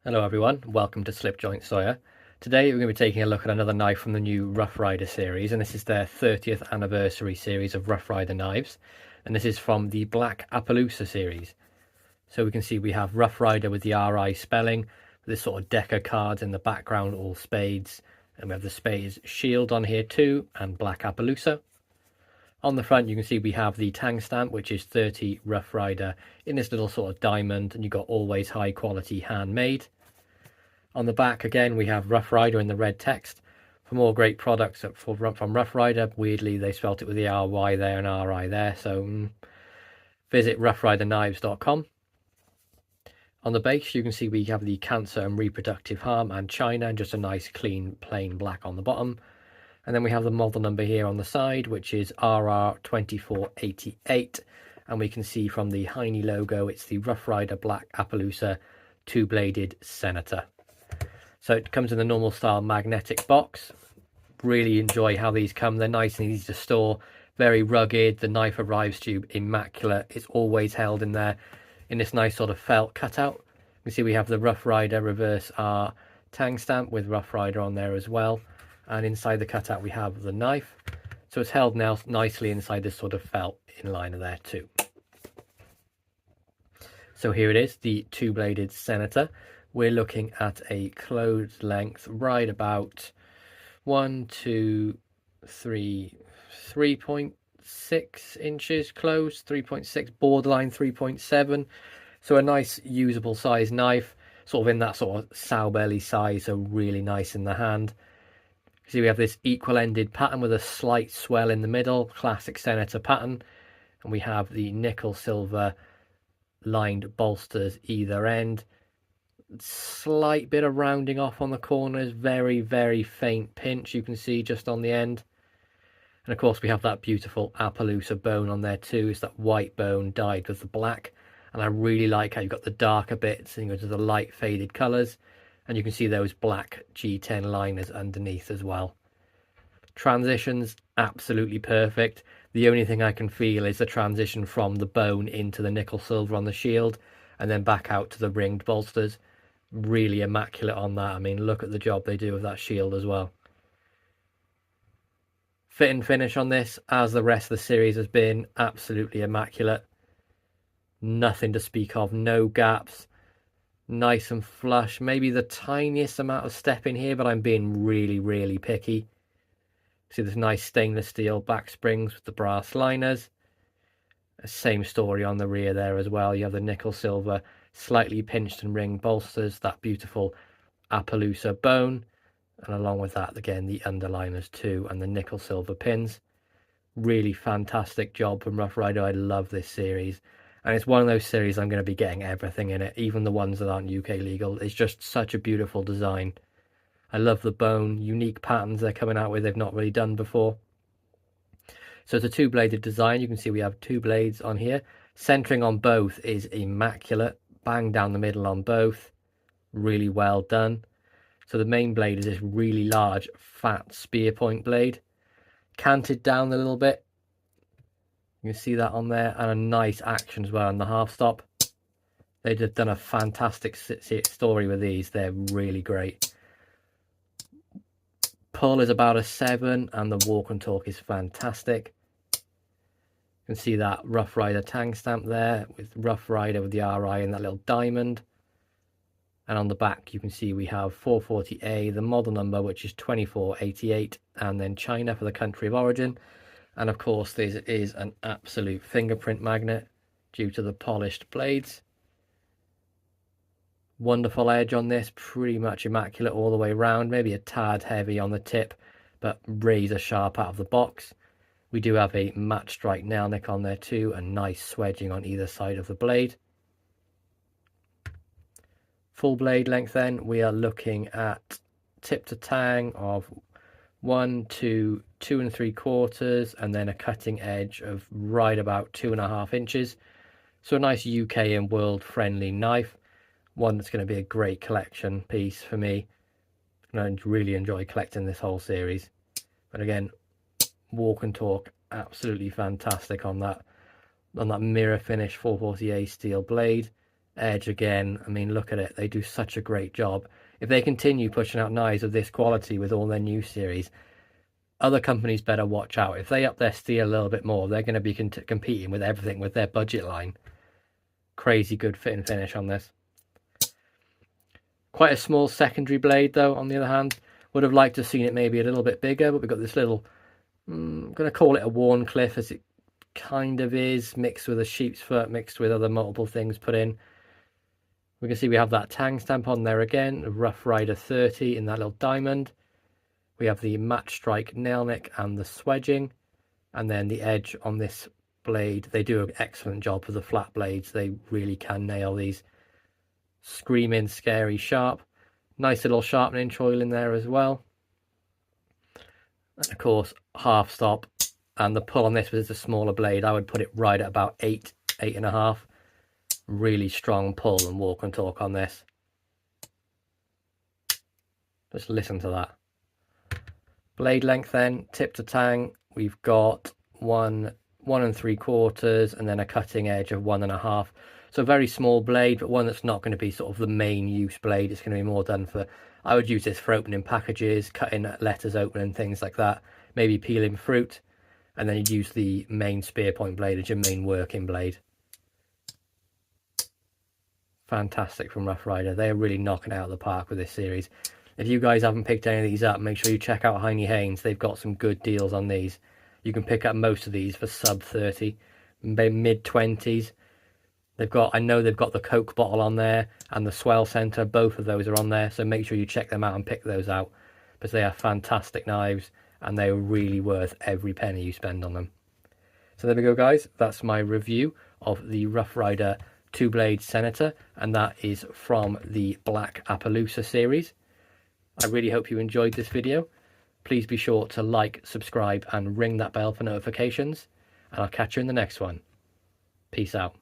Hello everyone, welcome to Slipjoint Sawyer. Today we're going to be taking a look at another knife from the new Rough Rider series, and this is their 30th anniversary series of Rough Rider knives, and this is from the Black Appaloosa series. So we can see we have Rough Rider with the RI spelling, this sort of decker cards in the background, all spades, and we have the Spades shield on here too, and Black Appaloosa. On the front you can see we have the tang stamp, which is 30 Rough Rider in this little sort of diamond, and you've got always high quality handmade. On the back again we have Rough Rider in the red text. For more great products from Rough Rider, weirdly they spelt it with the RY there and RI there, so visit roughriderknives.com. On the base you can see we have the cancer and reproductive harm and China, and just a nice clean plain black on the bottom. And then we have the model number here on the side, which is RR2488, and we can see from the Heine logo it's the Rough Rider Black Appaloosa two-bladed Senator. So it comes in the normal style magnetic box. Really enjoy how these come. They're nice and easy to store, very rugged. The knife arrives to you immaculate. It's always held in there in this nice sort of felt cutout. You can see we have the Rough Rider reverse R tang stamp with Rough Rider on there as well. And inside the cutout we have the knife. So it's held now nicely inside this sort of felt inliner there too. So here it is, the two-bladed Senator. We're looking at a closed length right about 3.6 inches closed, 3.6, borderline 3.7. So a nice usable size knife, sort of in that sort of sow belly size, so really nice in the hand. See, we have this equal-ended pattern with a slight swell in the middle, classic Senator pattern, and we have the nickel silver lined bolsters either end. Slight bit of rounding off on the corners, very faint pinch you can see just on the end. And of course we have that beautiful Appaloosa bone on there too. It's that white bone dyed with the black, and I really like how you've got the darker bits and you go to the light faded colours, and you can see those black G10 liners underneath as well. Transitions absolutely perfect. The only thing I can feel is the transition from the bone into the nickel silver on the shield and then back out to the ringed bolsters. Really immaculate on that. I mean, look at the job they do with that shield as well. Fit and finish on this, as the rest of the series has been, absolutely immaculate. Nothing to speak of, no gaps. Nice and flush. Maybe the tiniest amount of step in here, but I'm being really picky. See this nice stainless steel back springs with the brass liners. Same story on the rear there as well. You have the nickel silver slightly pinched and ringed bolsters, that beautiful Appaloosa bone, and along with that again the underliners too, and the nickel silver pins. Really fantastic job from Rough Rider. I love this series, and it's one of those series I'm going to be getting everything in it, even the ones that aren't UK legal. It's just such a beautiful design. I love the bone, unique patterns they're coming out with they've not really done before. So it's a two-bladed design. You can see we have two blades on here. Centering on both is immaculate. Bang down the middle on both. Really well done. So the main blade is this really large, fat spear point blade. Canted down a little bit. You can see that on there. And a nice action as well on the half stop. They've done a fantastic story with these. They're really great. Pull is about a 7 and the walk and talk is fantastic. You can see that Rough Rider tang stamp there with Rough Rider with the RI and that little diamond. And on the back you can see we have 440A, the model number, which is 2488, and then China for the country of origin. And of course this is an absolute fingerprint magnet due to the polished blades. Wonderful edge on this, pretty much immaculate all the way around, maybe a tad heavy on the tip, but razor sharp out of the box. We do have a matte strike nail nick on there too, and nice swedging on either side of the blade. Full blade length then, we are looking at tip to tang of 1 to 2 3/4, and then a cutting edge of right about 2.5 inches. So a nice UK and world friendly knife. One that's going to be a great collection piece for me, and I really enjoy collecting this whole series. But again, walk and talk absolutely fantastic on that mirror finish 440A steel blade. edge again. I mean, look at it. They do such a great job. If they continue pushing out knives of this quality with all their new series, other companies better watch out. If they up their steel a little bit more, they're going to be competing with everything with their budget line. Crazy good fit and finish on this. Quite a small secondary blade though, on the other hand. Would have liked to have seen it maybe a little bit bigger, but we've got this little, I'm going to call it a Warncliffe, as it kind of is, mixed with a sheep's foot, mixed with other multiple things put in. We can see we have that tang stamp on there again, Rough Rider 30 in that little diamond. We have the match strike nail nick and the swedging, and then the edge on this blade. They do an excellent job for the flat blades. They really can nail these. Screaming, scary, sharp. Nice little sharpening choil in there as well. And of course, half stop. And the pull on this was a smaller blade. I would put it right at about 8, 8.5. Really strong pull and walk and talk on this. Just listen to that. Blade length then, tip to tang, we've got 1 3/4 and then a cutting edge of 1.5. So a very small blade, but one that's not going to be sort of the main use blade. It's going to be more done for, I would use this for opening packages, cutting letters open and things like that. Maybe peeling fruit, and then you'd use the main spear point blade as your main working blade. Fantastic from Rough Rider. They are really knocking it out of the park with this series. If you guys haven't picked any of these up, make sure you check out Heine Haynes. They've got some good deals on these. You can pick up most of these for sub 30, mid 20s. They've got, I know they've got the Coke bottle on there and the Swell Center. Both of those are on there, so make sure you check them out and pick those out, because they are fantastic knives and they are really worth every penny you spend on them. So there we go, guys. That's my review of the Rough Rider 2-blade Senator, and that is from the Black Appaloosa series. I really hope you enjoyed this video. Please be sure to like, subscribe, and ring that bell for notifications. And I'll catch you in the next one. Peace out.